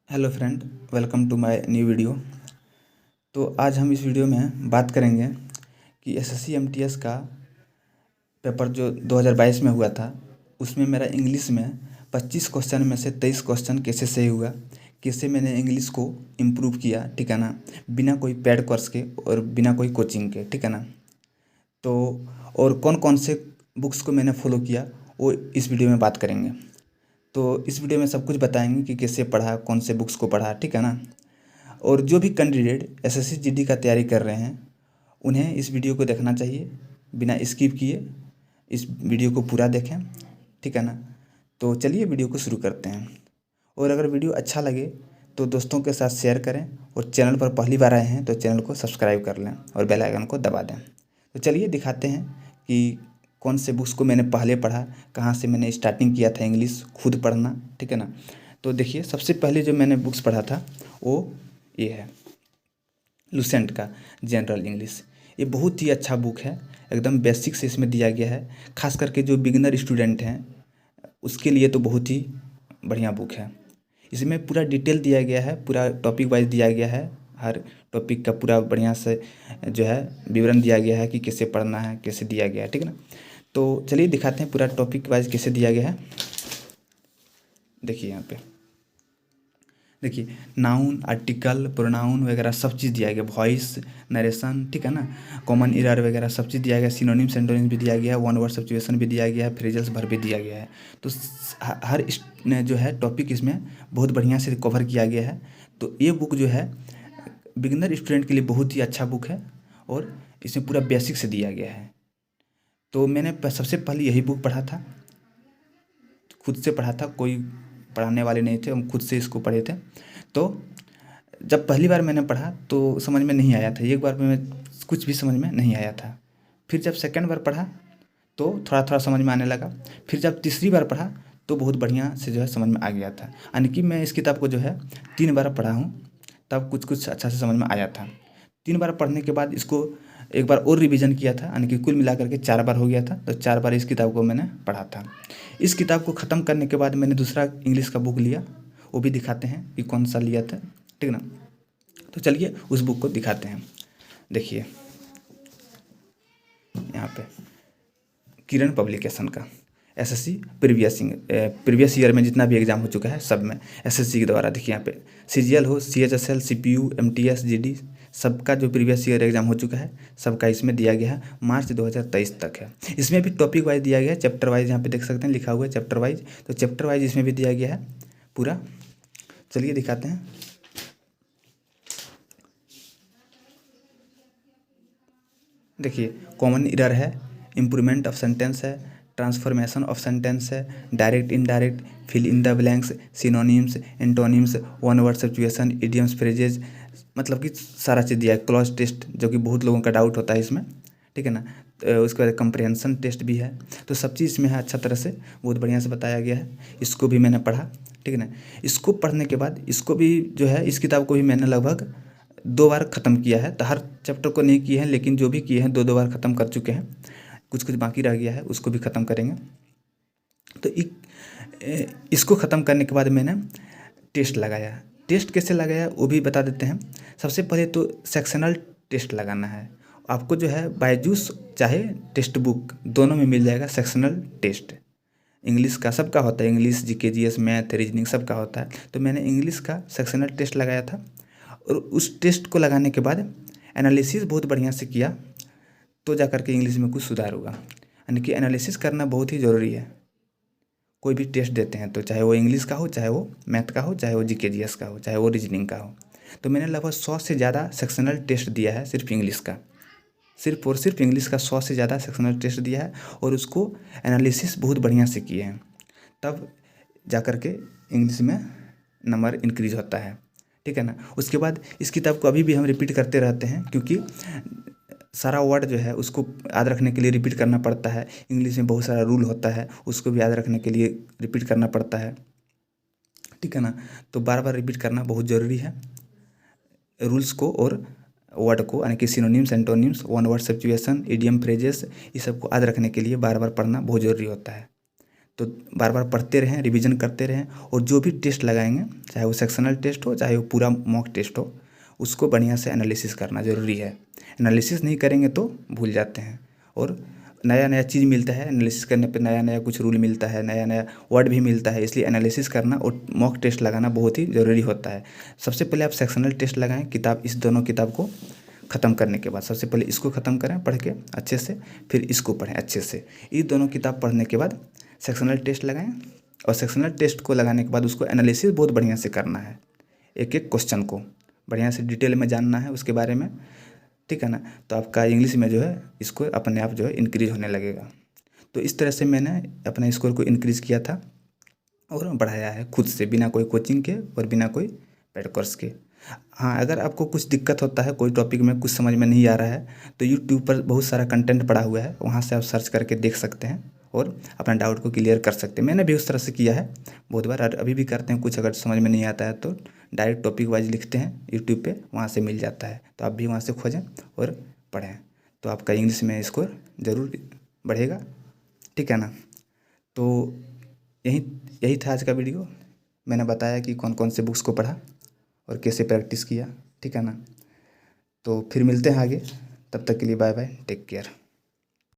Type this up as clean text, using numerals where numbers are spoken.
Hello friend, welcome to my new video. तो आज हम इस वीडियो में बात करेंगे कि एसएससी एमटीएस का पेपर जो 2022 में हुआ था, उसमें मेरा इंग्लिश में 25 क्वेश्चन में से 23 क्वेश्चन कैसे सही हुआ, कैसे मैंने इंग्लिश को इम्प्रूव किया, ठीक है ना, बिना कोई पेड कोर्स के और बिना कोई कोचिंग के, ठीक है ना। तो और कौन कौन से बुक्स को मैंने फॉलो किया वो इस वीडियो में बात करेंगे। तो इस वीडियो में सब कुछ बताएंगे कि कैसे पढ़ा, कौन से बुक्स को पढ़ा, ठीक है ना। और जो भी कैंडिडेट एसएससी जीडी का तैयारी कर रहे हैं, उन्हें इस वीडियो को देखना चाहिए बिना स्किप किए। इस वीडियो को पूरा देखें, ठीक है ना। तो चलिए वीडियो को शुरू करते हैं। और अगर वीडियो अच्छा लगे तो दोस्तों के साथ शेयर करें, और चैनल पर पहली बार आए हैं तो चैनल को सब्सक्राइब कर लें और बेल आइकन को दबा दें। तो चलिए दिखाते हैं कि कौन से बुक्स को मैंने पहले पढ़ा, कहाँ से मैंने स्टार्टिंग किया था इंग्लिश खुद पढ़ना, ठीक है ना। तो देखिए, सबसे पहले जो मैंने बुक्स पढ़ा था वो ये है लुसेंट का जनरल इंग्लिश। ये बहुत ही अच्छा बुक है, एकदम बेसिक से इसमें दिया गया है। खास करके जो बिगिनर स्टूडेंट हैं उसके लिए तो बहुत ही बढ़िया बुक है। इसमें पूरा डिटेल दिया गया है, पूरा टॉपिक वाइज दिया गया है, हर टॉपिक का पूरा बढ़िया से जो है विवरण दिया गया है कि कैसे पढ़ना है, कैसे दिया गया है, ठीक है ना। तो चलिए दिखाते हैं पूरा टॉपिक वाइज कैसे दिया गया है। देखिए यहाँ पे, देखिए नाउन, आर्टिकल, प्रोनाउन वगैरह सब चीज़ दिया गया, वॉइस, नरेशन, ठीक है ना, कॉमन एरर वगैरह सब चीज़ दिया गया, सिनोनिम सेंटोनिम भी दिया गया है, वन वर्ड सब्स्टिट्यूशन भी दिया गया है, फ्रेजल्स भर भी दिया गया है। तो हर जो है टॉपिक इसमें बहुत बढ़िया से कवर किया गया है। तो ये बुक जो है बिगिनर स्टूडेंट के लिए बहुत ही अच्छा बुक है, और इसमें पूरा बेसिक से दिया गया है। तो मैंने सबसे पहले यही बुक पढ़ा था, खुद से पढ़ा था, कोई पढ़ाने वाले नहीं थे, हम खुद से इसको पढ़े थे। तो जब पहली बार मैंने पढ़ा तो समझ में नहीं आया था, एक बार में कुछ भी समझ में नहीं आया था। फिर जब सेकंड बार पढ़ा तो थोड़ा थोड़ा समझ में आने लगा। फिर जब तीसरी बार पढ़ा तो बहुत बढ़िया से जो है समझ में आ गया था। यानी कि मैं इस किताब को जो है 3 बार पढ़ा हूँ, तब कुछ कुछ अच्छा से समझ में आया था। 3 बार पढ़ने के बाद इसको एक बार और रिवीजन किया था, यानी कि कुल मिलाकर के 4 बार हो गया था। तो 4 बार इस किताब को मैंने पढ़ा था। इस किताब को ख़त्म करने के बाद मैंने दूसरा इंग्लिश का बुक लिया, वो भी दिखाते हैं कि कौन सा लिया था, ठीक ना। तो चलिए उस बुक को दिखाते हैं। देखिए यहाँ पे किरण पब्लिकेशन का एसएससी प्रीवियस ईयर में जितना भी एग्ज़ाम हो चुका है सब में एसएससी के द्वारा, देखिए यहाँ पे सीजीएल हो, सीएचएसएल, सीपीयू, एमटीएस, जीडी, सबका जो प्रीवियस ईयर एग्ज़ाम हो चुका है सबका इसमें दिया गया है। मार्च 2023 तक है। इसमें भी टॉपिक वाइज दिया गया है, चैप्टर वाइज यहाँ पे देख सकते हैं लिखा हुआ है चैप्टर वाइज। तो चैप्टर वाइज इसमें भी दिया गया है पूरा। चलिए दिखाते हैं। देखिए कॉमन एरर है, इम्प्रूवमेंट ऑफ सेंटेंस है, ट्रांसफॉर्मेशन ऑफ सेंटेंस है, direct indirect, fill in the blanks, synonyms, antonyms, one word situation, idioms, phrases, मतलब कि सारा चीज़ दिया है। क्लॉज टेस्ट, जो कि बहुत लोगों का डाउट होता है इसमें, ठीक है ना। तो उसके बाद कंप्रिहेंशन टेस्ट भी है। तो सब चीज़ इसमें है, अच्छा तरह से बहुत बढ़िया से बताया गया है। इसको भी मैंने पढ़ा, ठीक है ना। इसको पढ़ने के बाद इसको भी जो है, इस किताब को भी मैंने लगभग 2 बार ख़त्म किया है। तो हर चैप्टर को नहीं किए हैं, लेकिन जो भी किए हैं 2-2 बार ख़त्म कर चुके हैं। कुछ कुछ बाकी रह गया है, उसको भी ख़त्म करेंगे। तो इसको ख़त्म करने के बाद मैंने टेस्ट लगाया। टेस्ट कैसे लगाया वो भी बता देते हैं। सबसे पहले तो सेक्शनल टेस्ट लगाना है आपको, जो है बायजूस चाहे टेक्स्ट बुक दोनों में मिल जाएगा सेक्शनल टेस्ट। इंग्लिश का सबका होता है, English, GK, GS, math, reasoning सबका होता है। तो मैंने इंग्लिश का सेक्शनल टेस्ट लगाया था, और उस टेस्ट को लगाने के बाद एनालिसिस बहुत बढ़िया से किया, तो जा कर के इंग्लिश में कुछ सुधार होगा। यानी कि एनालिसिस करना बहुत ही ज़रूरी है। कोई भी टेस्ट देते हैं तो चाहे वो इंग्लिश का हो, चाहे वो मैथ का हो, चाहे वो जीके जीएस का हो, चाहे वो रीजनिंग का हो। तो मैंने लगभग 100 से ज़्यादा सेक्शनल टेस्ट दिया है सिर्फ इंग्लिश का, सिर्फ और सिर्फ इंग्लिश का 100 से ज़्यादा सेक्शनल टेस्ट दिया है, और उसको एनालिसिस बहुत बढ़िया से किए हैं। तब जा कर के इंग्लिश में नंबर इंक्रीज होता है, ठीक है ना। उसके बाद इस किताब को अभी भी हम रिपीट करते रहते हैं, क्योंकि सारा वर्ड जो है उसको याद रखने के लिए रिपीट करना पड़ता है। इंग्लिश में बहुत सारा रूल होता है, उसको भी याद रखने के लिए रिपीट करना पड़ता है, ठीक है ना। तो बार बार रिपीट करना बहुत ज़रूरी है रूल्स को और वर्ड को, यानी कि synonyms, antonyms, one word substitution, idiom, phrases, ये सबको याद रखने के लिए बार बार पढ़ना बहुत ज़रूरी होता है। तो बार बार पढ़ते रहें, रिवीजन करते रहें, और जो भी टेस्ट लगाएंगे चाहे वो सेक्शनल टेस्ट हो चाहे वो पूरा मॉक टेस्ट हो, उसको बढ़िया से एनालिसिस करना ज़रूरी है। एनालिसिस नहीं करेंगे तो भूल जाते हैं, और नया नया चीज़ मिलता है एनालिसिस करने पे, नया नया कुछ रूल मिलता है, नया नया वर्ड भी मिलता है, इसलिए एनालिसिस करना और मॉक टेस्ट लगाना बहुत ही ज़रूरी होता है। सबसे पहले आप सेक्शनल टेस्ट लगाएं किताब, इस दोनों किताब को ख़त्म करने के बाद सबसे पहले इसको ख़त्म करें पढ़ के अच्छे से, फिर इसको पढ़ें अच्छे से। ये दोनों किताब पढ़ने के बाद सेक्शनल टेस्ट लगाएं, और सेक्शनल टेस्ट को लगाने के बाद उसको एनालिसिस बहुत बढ़िया से करना है, एक एक क्वेश्चन को बढ़िया से डिटेल में जानना है उसके बारे में, ठीक है ना। तो आपका इंग्लिश में जो है इसको अपने आप जो है इंक्रीज होने लगेगा। तो इस तरह से मैंने अपने स्कोर को इंक्रीज़ किया था और बढ़ाया है खुद से, बिना कोई कोचिंग के और बिना कोई पेड कोर्स के। हाँ, अगर आपको कुछ दिक्कत होता है, कोई टॉपिक में कुछ समझ में नहीं आ रहा है, तो यूट्यूब पर बहुत सारा कंटेंट पड़ा हुआ है, वहाँ से आप सर्च करके देख सकते हैं और अपना डाउट को क्लियर कर सकते हैं। मैंने भी उस तरह से किया है बहुत बार, और अभी भी करते हैं। कुछ अगर समझ में नहीं आता है तो डायरेक्ट टॉपिक वाइज लिखते हैं यूट्यूब पे, वहाँ से मिल जाता है, तो आप भी वहाँ से खोजें और पढ़ें, तो आपका इंग्लिश में स्कोर ज़रूर बढ़ेगा, ठीक है ना। तो यही यही था आज का वीडियो। मैंने बताया कि कौन कौन से बुक्स को पढ़ा और कैसे प्रैक्टिस किया, ठीक है ना। तो फिर मिलते हैं आगे, तब तक के लिए बाय बाय, टेक केयर।